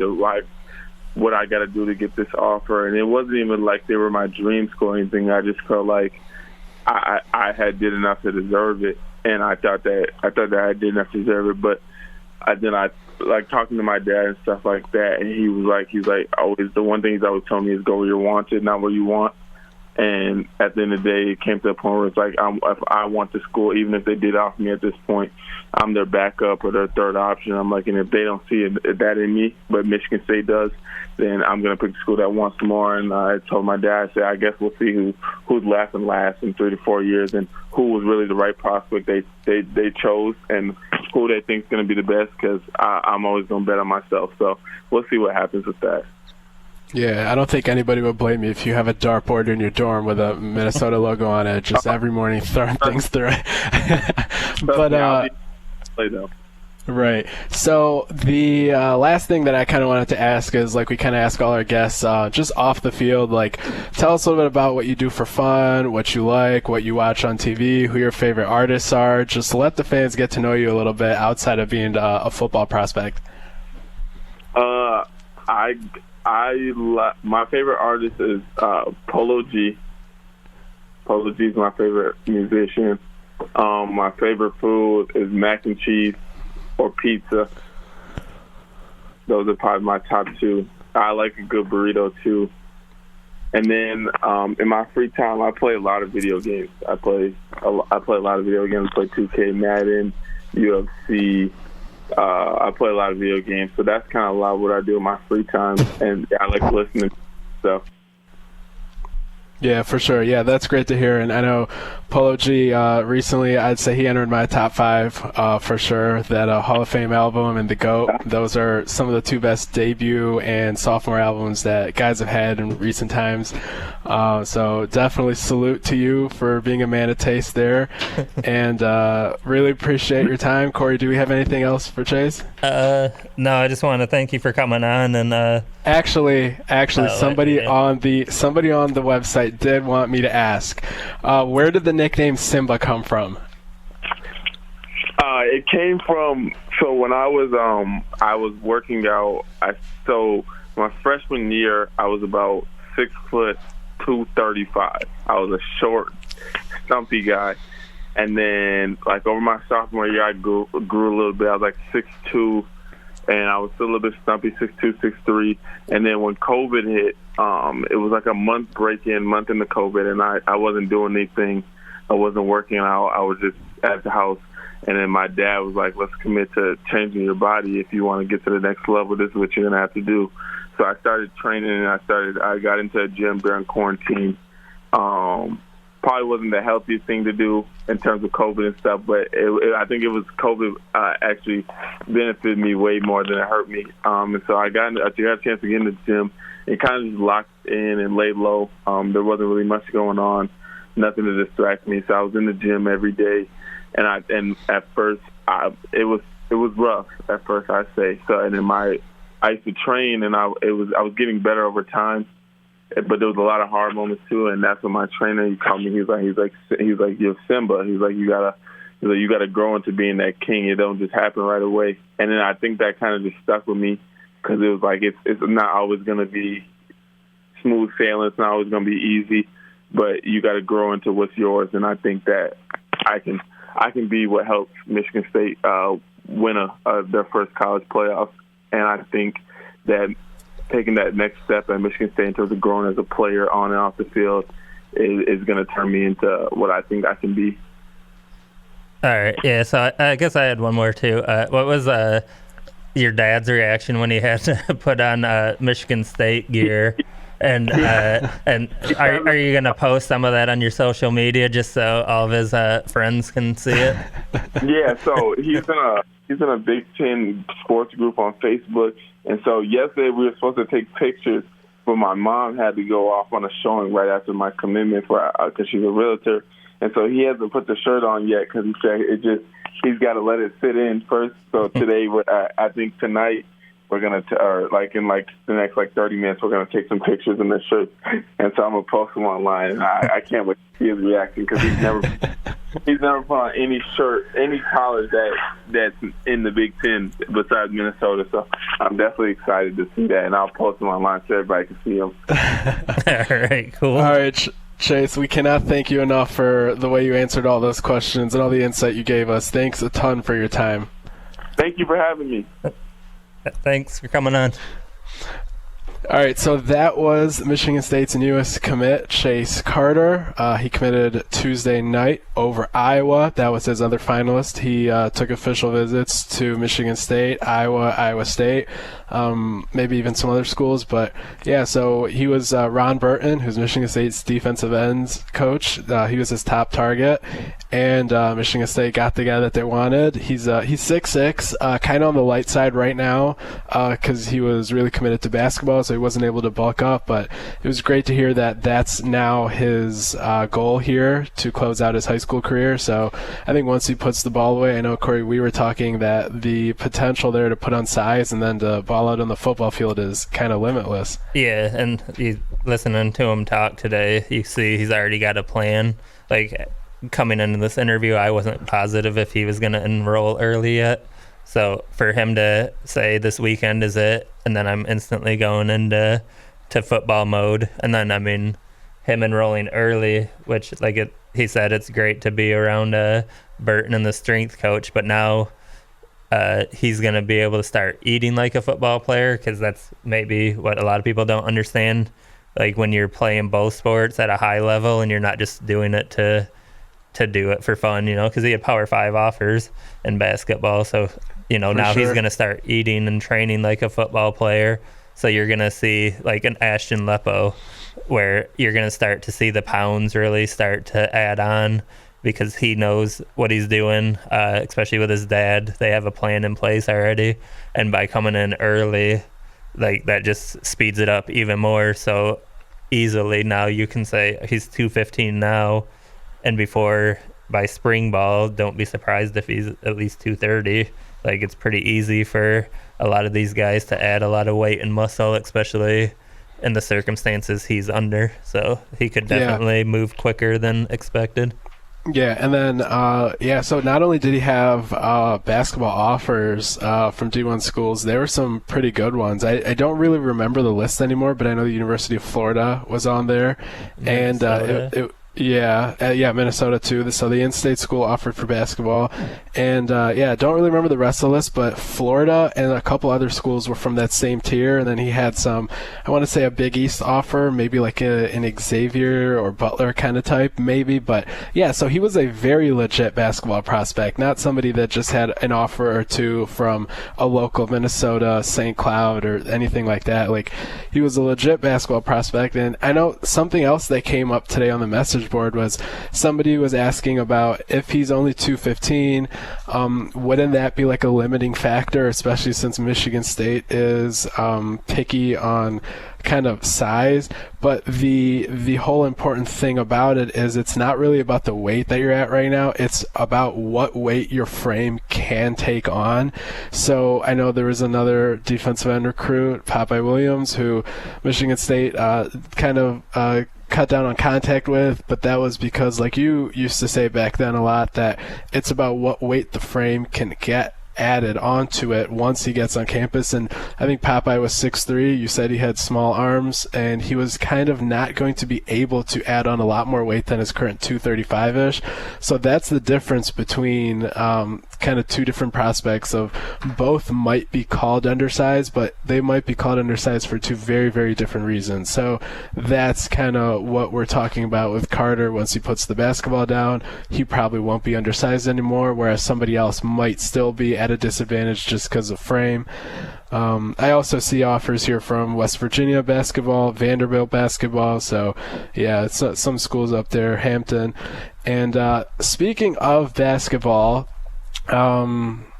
what I got to do to get this offer. And it wasn't even like they were my dream school or anything. I just felt like I had did enough to deserve it, and I thought that I did enough to deserve it. But then I like talking to my dad and stuff like that, and he's like always, the one thing he's always told me is go where you're wanted, not where you want. And at the end of the day, it came to a point where it's like, if I want the school, even if they did offer me at this point, I'm their backup or their third option. I'm like, and if they don't see that in me, but Michigan State does, then I'm going to pick the school that wants more. And I told my dad, I said, I guess we'll see who's last and last in 3 to 4 years and who was really the right prospect they chose and who they think is going to be the best, because I'm always going to bet on myself. So we'll see what happens with that. Yeah, I don't think anybody would blame you if you have a dartboard in your dorm with a Minnesota logo on it, just every morning throwing things through it. But right. So the last thing that I kind of wanted to ask is, like we kind of ask all our guests, just off the field, like tell us a little bit about what you do for fun, what you like, what you watch on TV, who your favorite artists are. Just let the fans get to know you a little bit outside of being a football prospect. My favorite artist is Polo G. Polo G is my favorite musician. My favorite food is mac and cheese or pizza. Those are probably my top 2. I like a good burrito too. And then in my free time, I play a lot of video games. I play a lot of video games. I play 2K, Madden, UFC, I play a lot of video games, so that's kind of a lot of what I do in my free time, and I like listening to stuff. Yeah, for sure. Yeah, that's great to hear. And I know Polo G, recently, I'd say he entered my top 5 for sure. That Hall of Fame album and The GOAT, those are some of the 2 best debut and sophomore albums that guys have had in recent times. So definitely salute to you for being a man of taste there. And really appreciate your time. Corey, do we have anything else for Chase? No, I just want to thank you for coming on. And Actually, somebody on the website did want me to ask, where did the nickname Simba come from? It came from, so when I was working out. So my freshman year, I was about 6 foot 235. I was a short, stumpy guy, and then like over my sophomore year, I grew a little bit. I was like 6'2". And I was still a little bit stumpy, 6'2", 6'3". And then when COVID hit, it was like a month into COVID, and I wasn't doing anything. I wasn't working out. I was just at the house. And then my dad was like, let's commit to changing your body. If you want to get to the next level, this is what you're going to have to do. So I started training, and I got into a gym during quarantine. Probably wasn't the healthiest thing to do in terms of COVID and stuff, but I think it was COVID actually benefited me way more than it hurt me. And so I got a chance to get in the gym and kind of just locked in and laid low. There wasn't really much going on, nothing to distract me. So I was in the gym every day, and at first it was rough at first, I'd say. So and then I used to train, and I was getting better over time. But there was a lot of hard moments too, and that's when my trainer, he called me. He's like, you're Simba. He's like, you gotta grow into being that king. It don't just happen right away. And then I think that kind of just stuck with me, because it was like it's not always gonna be smooth sailing. It's not always gonna be easy, but you got to grow into what's yours. And I think that I can be what helped Michigan State win their first college playoffs. And I think that taking that next step at Michigan State in terms of growing as a player on and off the field is going to turn me into what I think I can be. All right, yeah, so I guess I had one more too. What was your dad's reaction when he had to put on Michigan State gear? And are you going to post some of that on your social media just so all of his friends can see it? Yeah, so he's in a Big Ten sports group on Facebook. And so yesterday we were supposed to take pictures, but my mom had to go off on a showing right after my commitment because she's a realtor. And so he hasn't put the shirt on yet because he said he's got to let it sit in first. So today, I think tonight, we're going to, or like in like the next 30 minutes, we're going to take some pictures in the shirt. And so I'm going to post them online. And I can't wait to see his reaction because he's never put on any shirt, any college that's in the Big Ten besides Minnesota. So I'm definitely excited to see that. And I'll post them online so everybody can see them. All right, cool. All right, Chase, we cannot thank you enough for the way you answered all those questions and all the insight you gave us. Thanks a ton for your time. Thank you for having me. Thanks for coming on. All right, so that was Michigan State's newest commit, Chase Carter. He committed Tuesday night over Iowa. That was his other finalist. He took official visits to Michigan State, Iowa State, maybe even some other schools. But, yeah, so he was Ron Burton, who's Michigan State's defensive ends coach. He was his top target, and Michigan State got the guy that they wanted. He's 6'6", kind of on the light side right now because he was really committed to basketball, so he wasn't able to bulk up, but it was great to hear that that's now his goal here to close out his high school career. So I think once he puts the ball away, I know, Corey, we were talking that the potential there to put on size and then to ball out on the football field is kind of limitless. Yeah, and listening to him talk today, you see he's already got a plan. Like, coming into this interview, I wasn't positive if he was going to enroll early yet. So for him to say this weekend is it, and then I'm instantly going into football mode, and then, I mean, him enrolling early, which, he said, it's great to be around Burton and the strength coach, but now he's going to be able to start eating like a football player, because that's maybe what a lot of people don't understand. Like, when you're playing both sports at a high level and you're not just doing it to to do it for fun, because he had Power 5 offers in basketball. So, now sure. He's going to start eating and training like a football player. So you're going to see like an Ashton Lepo where you're going to start to see the pounds really start to add on because he knows what he's doing, especially with his dad. They have a plan in place already. And by coming in early, like that just speeds it up even more. So easily now you can say he's 215 now. And before, by spring ball, don't be surprised if he's at least 230. Like, it's pretty easy for a lot of these guys to add a lot of weight and muscle, especially in the circumstances he's under. So he could definitely move quicker than expected. Yeah, and then, so not only did he have basketball offers from D1 schools, there were some pretty good ones. I don't really remember the list anymore, but I know the University of Florida was on there. Minnesota. Minnesota too. So the in-state school offered for basketball. And, don't really remember the rest of the list, but Florida and a couple other schools were from that same tier. And then he had some, I want to say a Big East offer, maybe like an Xavier or Butler kind of type, maybe. But, yeah, so he was a very legit basketball prospect, not somebody that just had an offer or two from a local Minnesota, St. Cloud, or anything like that. Like, he was a legit basketball prospect. And I know something else that came up today on the message board was somebody was asking about if he's only 215, wouldn't that be like a limiting factor, especially since Michigan State is picky on kind of size. But the whole important thing about it is it's not really about the weight that you're at right now. It's about what weight your frame can take on. So I know there was another defensive end recruit, Popeye Williams, who Michigan State cut down on contact with, but that was because, like you used to say back then a lot, that it's about what weight the frame can get added onto it once he gets on campus. And I think Popeye was 6'3". You said he had small arms, and he was kind of not going to be able to add on a lot more weight than his current 235-ish. So that's the difference between kind of two different prospects. Of both might be called undersized, but they might be called undersized for two very, very different reasons. So that's kind of what we're talking about with Carter. Once he puts the basketball down, he probably won't be undersized anymore, whereas somebody else might still be at a disadvantage just because of frame. I also see offers here from West Virginia basketball, Vanderbilt basketball. So, yeah, it's some schools up there, Hampton. And speaking of basketball,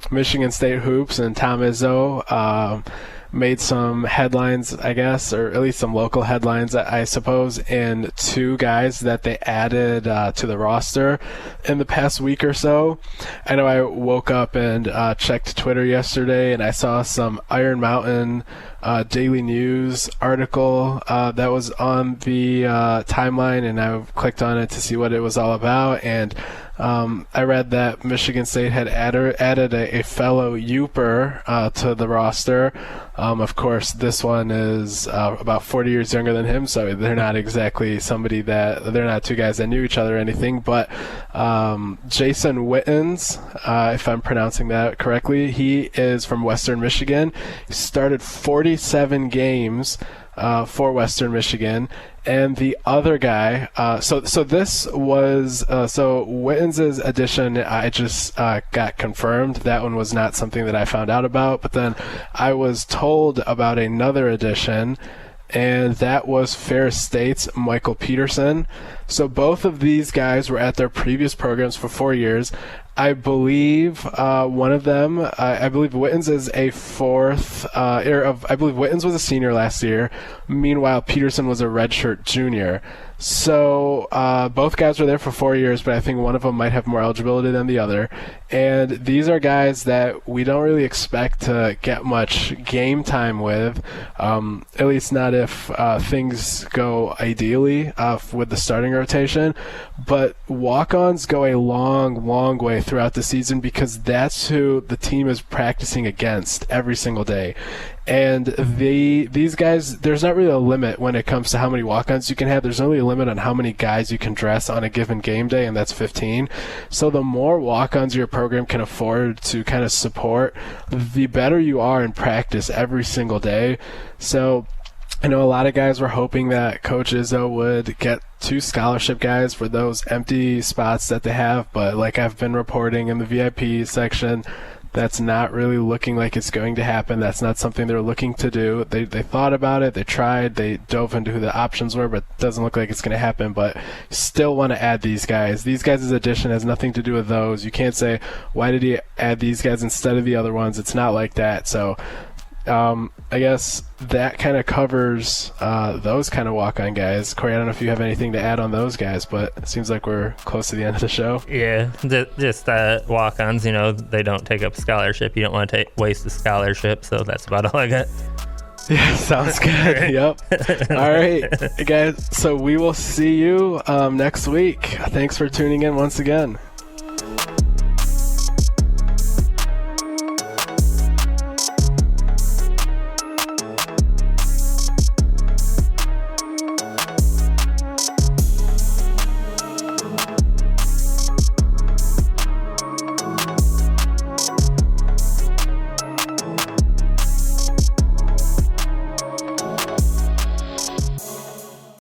Michigan State hoops and Tom Izzo made some headlines, I guess, or at least some local headlines, I suppose, in two guys that they added to the roster in the past week or so. I know I woke up and checked Twitter yesterday, and I saw some Iron Mountain Daily News article that was on the timeline, and I clicked on it to see what it was all about. And I read that Michigan State had added a fellow Yooper to the roster. Of course, this one is about 40 years younger than him, so they're not exactly they're not two guys that knew each other or anything. But Jason Wittens, if I'm pronouncing that correctly, he is from Western Michigan. He started 47 games for Western Michigan. And the other guy, so this was, so Wittens' addition, I just got confirmed. That one was not something that I found out about. But then I was told about another addition, and that was Ferris State's Michael Peterson. So both of these guys were at their previous programs for 4 years. I believe one of them, I believe Wittens is a fourth, I believe Wittens was a senior last year. Meanwhile, Peterson was a redshirt junior. So both guys were there for 4 years, but I think one of them might have more eligibility than the other. And these are guys that we don't really expect to get much game time with, at least not if things go ideally with the starting rotation. But walk-ons go a long, long way throughout the season because that's who the team is practicing against every single day. And these guys, there's not really a limit when it comes to how many walk-ons you can have. There's only a limit on how many guys you can dress on a given game day, and that's 15. So the more walk-ons your program can afford to kind of support, the better you are in practice every single day. So I know a lot of guys were hoping that Coach Izzo would get 2 scholarship guys for those empty spots that they have, but like I've been reporting in the VIP section, that's not really looking like it's going to happen. That's not something they're looking to do. They thought about it, they tried, they dove into who the options were, but it doesn't look like it's going to happen. But you still want to add these guys. These guys' addition has nothing to do with those. You can't say, why did he add these guys instead of the other ones? It's not like that. So I guess that kind of covers those kind of walk-on guys. Corey, I don't know if you have anything to add on those guys, but it seems like we're close to the end of the show. Yeah, just walk-ons, they don't take up scholarship. You don't want to waste the scholarship, so that's about all I got. Yeah, sounds good. Yep. All right, guys, so we will see you next week. Thanks for tuning in once again.